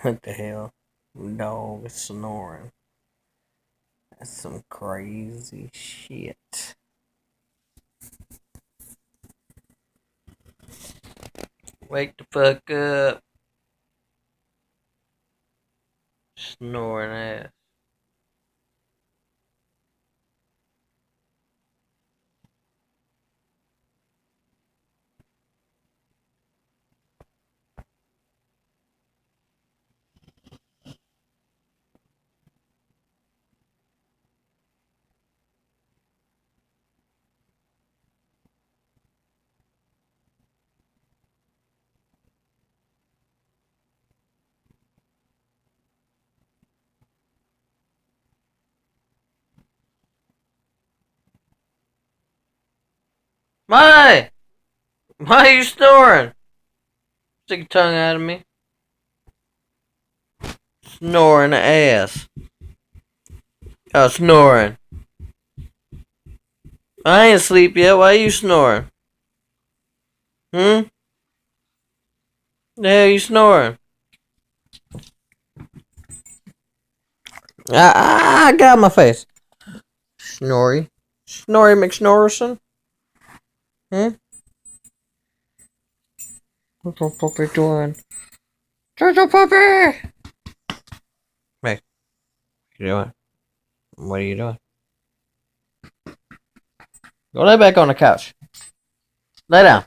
What the hell? Dog is snoring. That's some crazy shit. Wake the fuck up. Snoring ass. Why? Why are you snoring? Stick your tongue out of me. Snoring ass. Oh, snoring. I ain't asleep yet. Why are you snoring? Hmm? The hell you snoring? I got my face. Snorry. Snorry McSnorrison? Hmm? What's the puppy doing? Turtle puppy! Hey, what you doing? What are you doing? Go lay back on the couch. Lay down.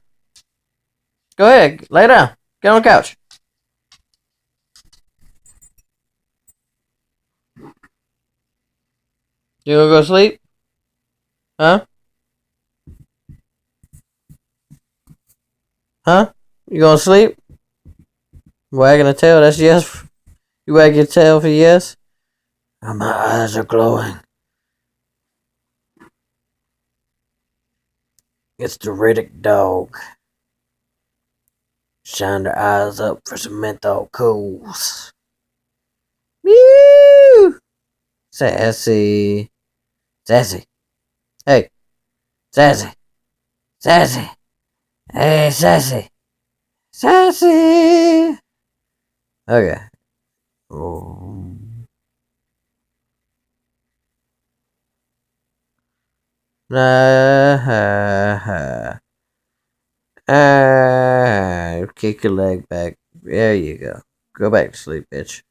Go ahead. Lay down. Get on the couch. You gonna go sleep? Huh? Huh? You gonna sleep? Wagging a tail, that's yes. You wag your tail for yes? Oh, my eyes are glowing. It's the Riddick dog. Shine their eyes up for some menthol cools. Meow! Sassy. Sassy. Hey. Sassy. Sassy. Hey, Sassy. Sassy. Okay. Oh. Kick your leg back. There you go. Go back to sleep, bitch.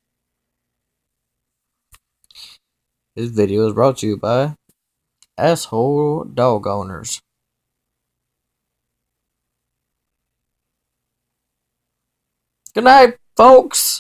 This video is brought to you by asshole dog owners. Good night, folks.